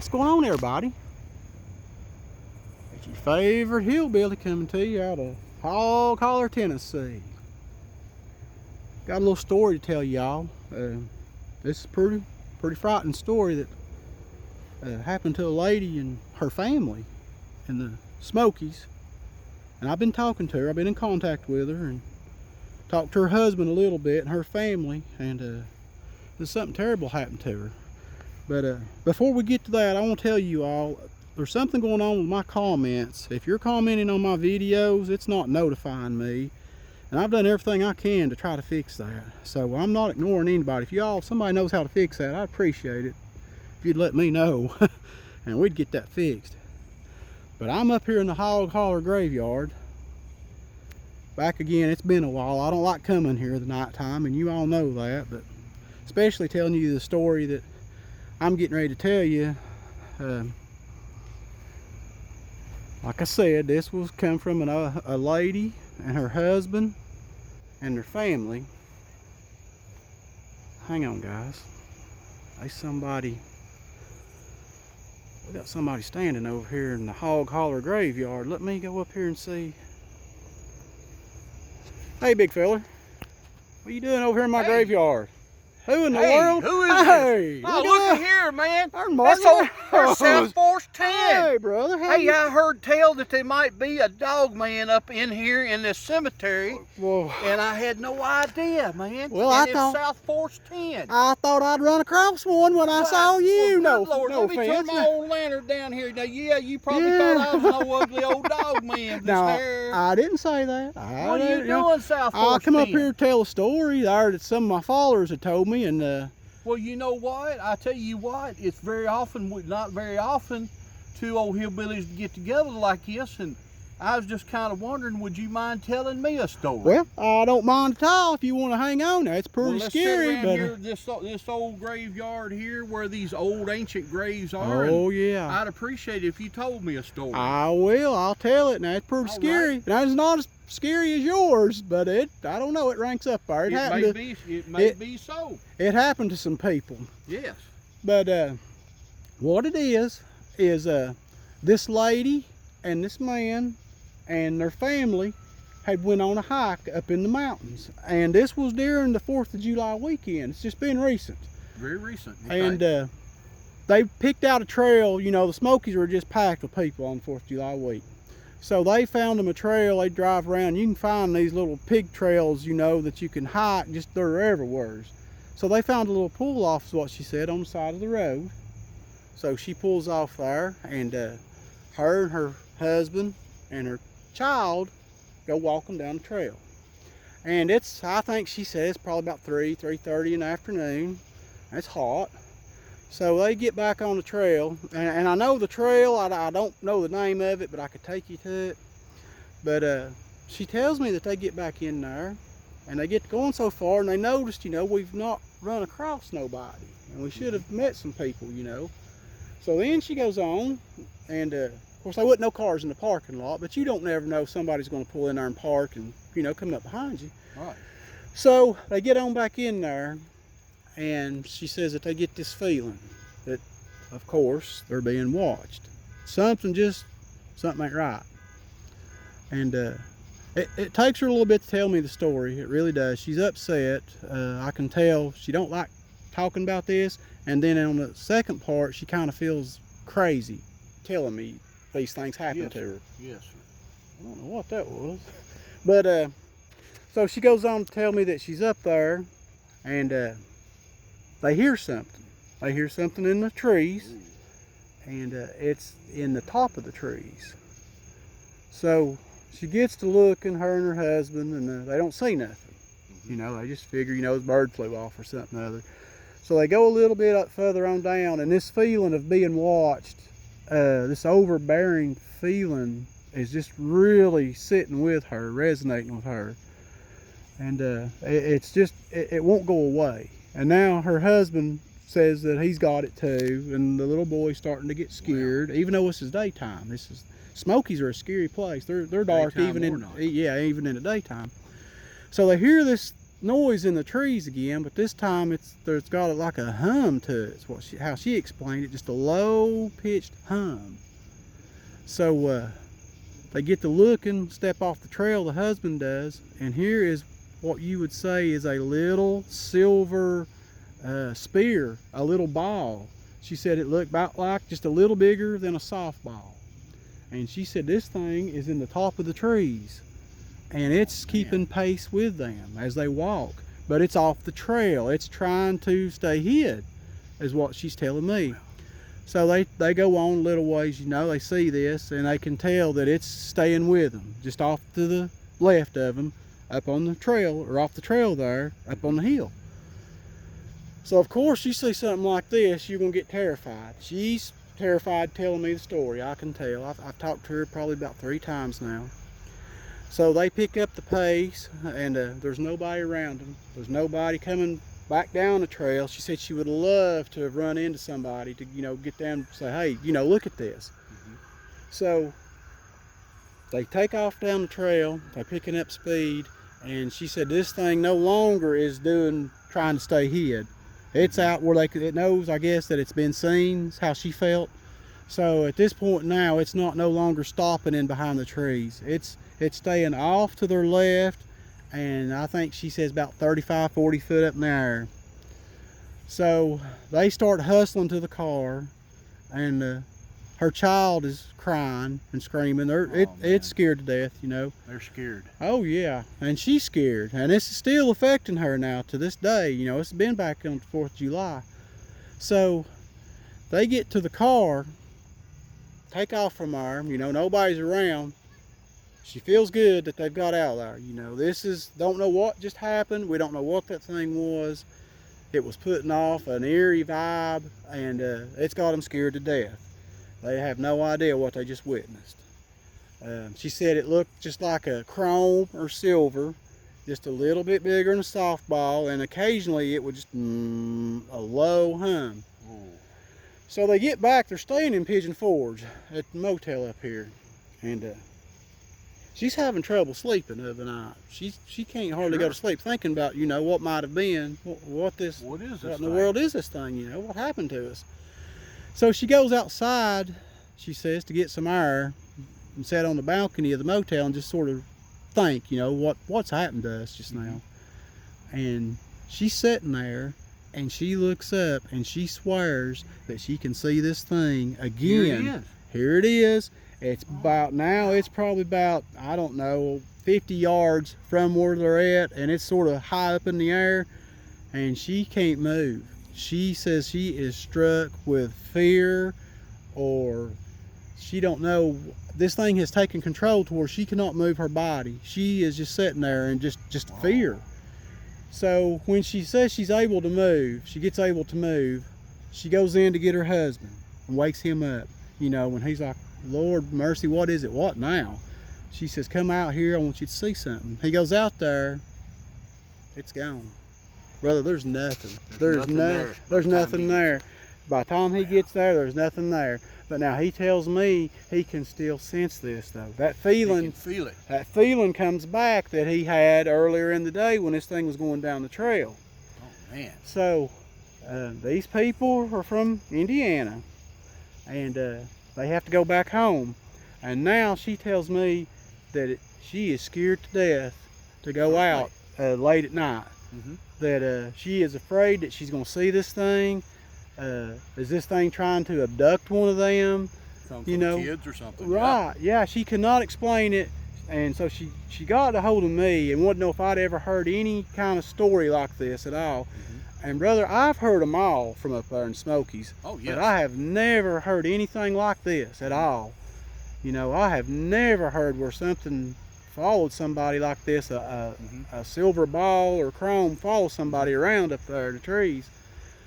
What's going on, everybody? It's your favorite hillbilly coming to you out of Hog Holler, Tennessee. Got a little story to tell y'all. This is pretty frightening story that happened to a lady and her family in the Smokies. And I've been talking to her. I've been in contact with her and talked to her husband a little bit and her family. And there's something terrible happened to her. But before we get to that, I want to tell you all, there's something going on with my comments. If you're commenting on my videos, it's not notifying me. And I've done everything I can to try to fix that. So I'm not ignoring anybody. If somebody knows how to fix that, I'd appreciate it if you'd let me know. And we'd get that fixed. But I'm up here in the Hog Holler graveyard. Back again, it's been a while. I don't like coming here at the nighttime, and you all know that. But especially telling you the story that I'm getting ready to tell you. Like I said, this was come from a lady and her husband and their family. Hang on, guys. We got somebody standing over here in the Hog Holler graveyard. Let me go up here and see. Hey, big fella. What are you doing over here in my graveyard? Who in the world? Who is this? Oh, look at here, man. That's South Force 10. Hey, brother. Hey, I heard tell that there might be a dog man up in here in this cemetery. Whoa. And I had no idea, man. Well, and I thought South Force 10. I thought I'd run across one when I saw you. Well, No, good Lord, no let me turn offense. my old lantern down here. Now, yeah, you probably thought I was an old ugly old dog man. No, There. I didn't say that. What are you doing, South Force 10? I come up here to tell a story that some of my followers had told me, and well, you know what? I tell you what, it's not very often, two old hillbillies get together like this, and I was just kind of wondering, would you mind telling me a story? well, I don't mind at all if you want to hang on there. It's pretty let's scary, sit but around here, this old graveyard here where these old ancient graves are. oh yeah, I'd appreciate it if you told me a story. I will. I'll tell it. Now it's pretty All scary. right. Now it's not as scary as yours, but I don't know. It ranks up there. It may be so. It happened to some people. Yes. But what it is this lady and this man and their family had went on a hike up in the mountains, and this was during the 4th of July weekend. It's just been recent. Very recent. Okay. And they picked out a trail. You know, the Smokies were just packed with people on the 4th of July week. So they found them a trail. They drive around. You can find these little pig trails, you know, that you can hike. They're everywhere. So they found a little pull off, is what she said, on the side of the road. So she pulls off there, and her and her husband and her child go walking down the trail. And I think she said it's probably about 3:30 in the afternoon. It's hot. So they get back on the trail, and I know the trail. I don't know the name of it, but I could take you to it. But she tells me that they get back in there, and they get going so far, and they noticed, you know, we've not run across nobody, and we should have met some people, you know. So then she goes on, and of course there wasn't no cars in the parking lot, but you don't never know if somebody's going to pull in there and park and, you know, coming up behind you. Right. So they get on back in there, and she says that they get this feeling that, of course, they're being watched. Something ain't right. And it takes her a little bit to tell me the story. It really does. She's upset. I can tell she don't like talking about this. And then on the second part, she kind of feels crazy telling me these things happen to her. Yes, sir. I don't know what that was. But so she goes on to tell me that she's up there, and they hear something. They hear something in the trees, and it's in the top of the trees. So she gets to looking, her and her husband, and they don't see nothing. You know, they just figure, you know, the bird flew off or something or other. So they go a little bit up further on down, and this feeling of being watched, this overbearing feeling, is just really sitting with her, resonating with her. And it won't go away. And now her husband says that he's got it too, and the little boy's starting to get scared, even though this is daytime. Smokies are a scary place. They're dark even in the daytime. So they hear this noise in the trees again, but this time there's got like a hum to it. It's how she explained it, just a low-pitched hum. So they get to looking, step off the trail, the husband does, and here is what you would say is a little silver spear, a little ball. She said it looked about like just a little bigger than a softball. And she said this thing is in the top of the trees, and it's keeping pace with them as they walk, but it's off the trail. It's trying to stay hid, is what she's telling me. So they go on a little ways, you know, they see this, and they can tell that it's staying with them, just off to the left of them, up on the trail, or off the trail there, up on the hill. So of course you see something like this, you're gonna get terrified. She's terrified telling me the story, I can tell. I've talked to her probably about 3 times now. So they pick up the pace, and there's nobody around them. There's nobody coming back down the trail. She said she would love to have run into somebody to, you know, get down and say, hey, you know, look at this. So they take off down the trail, they're picking up speed, and she said this thing no longer is trying to stay hid. It's out where it knows, I guess, that it's been seen. That's how she felt. So at this point now, it's no longer stopping in behind the trees. It's staying off to their left, and I think she says about 35, 40 foot up in the air. So they start hustling to the car, and her child is crying and screaming. It's scared to death, you know. They're scared. Oh yeah, and she's scared, and this is still affecting her now to this day. You know, it's been back on the 4th of July. So they get to the car, take off from there, you know, nobody's around. She feels good that they've got out there. You know, don't know what just happened. We don't know what that thing was. It was putting off an eerie vibe, and it's got them scared to death. They have no idea what they just witnessed. She said it looked just like a chrome or silver, just a little bit bigger than a softball, and occasionally it would just a low hum. So they get back, they're staying in Pigeon Forge at the motel up here, and she's having trouble sleeping of the night. She can't hardly go to sleep thinking about, you know, what might have been, what in the world is this thing, you know, what happened to us. So she goes outside, she says, to get some air, and sat on the balcony of the motel and just sort of think, you know, what's happened to us just now. And she's sitting there, and she looks up, and she swears that she can see this thing again. Here it is. It's it's probably about, I don't know, 50 yards from where they're at, and it's sort of high up in the air, and she can't move. She says she is struck with fear, or she don't know. This thing has taken control to where she cannot move her body. She is just sitting there and just fear. So when she says she's able to move, she gets able to move, she goes in to get her husband and wakes him up, you know, when he's like, Lord mercy, what is it? What now? She says, come out here, I want you to see something. He goes out there, it's gone. Brother, there's nothing. There's nothing there. By the time he gets there, there's nothing there. But now he tells me he can still sense this though. That feeling, he can feel it. That feeling comes back that he had earlier in the day when this thing was going down the trail. Oh man. So these people are from Indiana, and they have to go back home. And now she tells me that she is scared to death to go out late at night. That she is afraid that she's going to see this thing. Is this thing trying to abduct one of them? You know, kids or something. Right, yeah, she cannot explain it. And so she got a hold of me and wanted to know if I'd ever heard any kind of story like this at all. And brother, I've heard them all from up there in Smokies. Oh, yes. But I have never heard anything like this at all. You know, I have never heard where something followed somebody like this, a silver ball or chrome follows somebody around up there in the trees.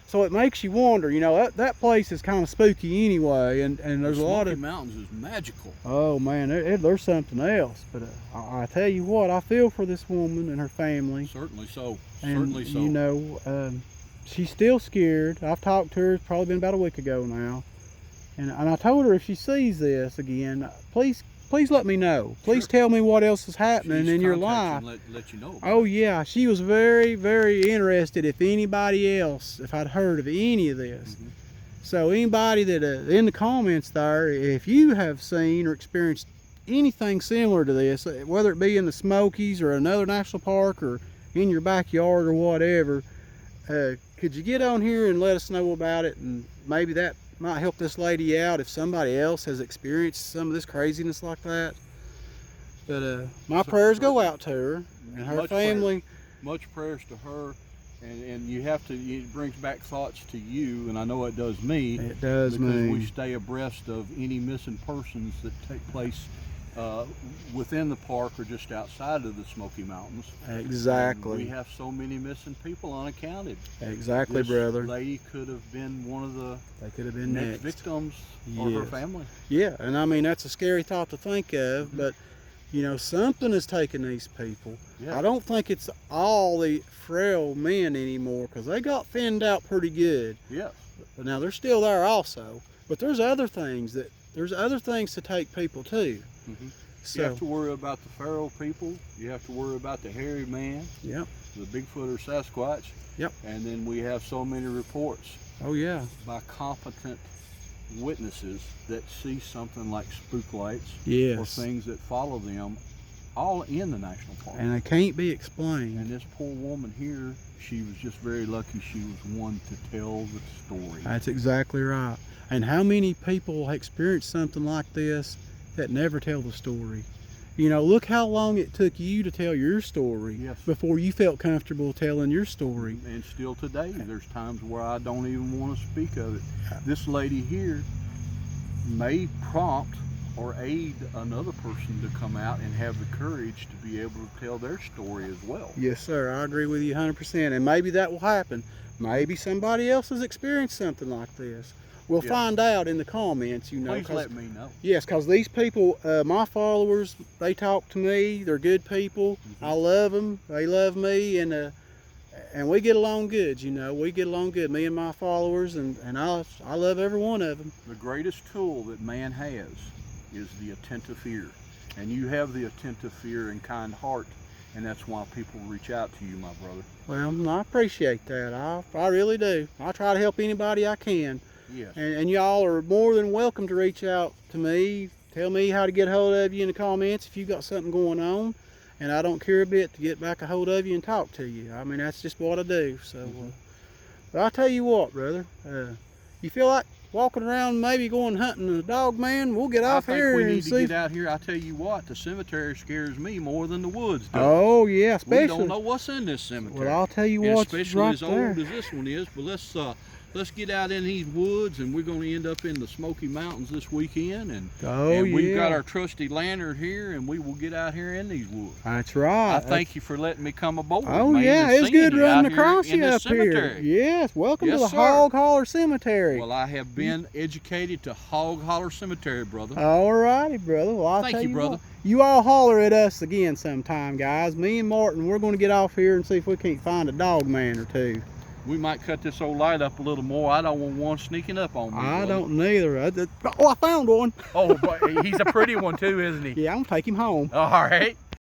So it makes you wonder, you know, that place is kind of spooky anyway, and there's a lot of... Smoky Mountains is magical. Oh man, there's something else. But I tell you what, I feel for this woman and her family. Certainly so. And, certainly so. You know, she's still scared. I've talked to her, it's probably been about a week ago now. And I told her if she sees this again, please please let me know. Please tell me what else is happening in your life. Let you know. Oh yeah, she was very, very interested if anybody else, if I'd heard of any of this. So anybody that in the comments there, if you have seen or experienced anything similar to this, whether it be in the Smokies or another national park or in your backyard or whatever, could you get on here and let us know about it? And maybe that might help this lady out if somebody else has experienced some of this craziness like that. But my prayers go out to her and her family. Much prayers to her. And you have to, it brings back thoughts to you, and I know it does me. It does me. Because we stay abreast of any missing persons that take place within the park or just outside of the Smoky Mountains. Exactly. And we have so many missing people unaccounted. Exactly, this brother. Lady could have been one of the next victims or her family. Yeah, and I mean, that's a scary thought to think of, but you know, something has taken these people. Yeah. I don't think it's all the frail men anymore, because they got thinned out pretty good. Yeah. But now they're still there also. But there's other things to take people too. So you have to worry about the feral people. You have to worry about the hairy man. Yep. The Bigfoot or Sasquatch. Yep. And then we have so many reports. Oh yeah. By competent witnesses that see something like spook lights. Yes. Or things that follow them, all in the national park. And they can't be explained. And this poor woman here, she was just very lucky she was one to tell the story. That's exactly right. And how many people experience something like this that never tell the story? You know, look how long it took you to tell your story before you felt comfortable telling your story. And still today, there's times where I don't even want to speak of it. This lady here may prompt or aid another person to come out and have the courage to be able to tell their story as well. Yes, sir. I agree with you 100%. And maybe that will happen. Maybe somebody else has experienced something like this. We'll find out in the comments, you know. Please let me know. Yes, because these people, my followers, they talk to me. They're good people. I love them. They love me, and we get along good. You know, we get along good. Me and my followers, and I love every one of them. The greatest tool that man has is the attentive ear, and you have the attentive ear and kind heart, and that's why people reach out to you, my brother. Well, I appreciate that. I really do. I try to help anybody I can. Yes. And y'all are more than welcome to reach out to me. Tell me how to get a hold of you in the comments if you got something going on. And I don't care a bit to get back a hold of you and talk to you. I mean, that's just what I do. So, but I'll tell you what, brother. You feel like walking around, maybe going hunting a dog, man? We'll get off here and see. I think we need to get out here. I tell you what, the cemetery scares me more than the woods does. Oh yeah, especially. We don't know what's in this cemetery. Well, I'll tell you what, especially right as old as this one is. But let's get out in these woods, and we're going to end up in the Smoky Mountains this weekend. And we've got our trusty lantern here, and we will get out here in these woods. That's right. I thank you for letting me come aboard. Oh yeah, it's good running across you up here. Yes, welcome to the Hog Holler Cemetery. Well, I have been educated to Hog Holler Cemetery, brother. All righty, brother. Well, Thank you, brother. What, you all holler at us again sometime, guys. Me and Martin, we're going to get off here and see if we can't find a dog man or two. We might cut this old light up a little more. I don't want one sneaking up on me. I don't neither. I found one. Oh, but he's a pretty one too, isn't he? Yeah, I'm going to take him home. All right.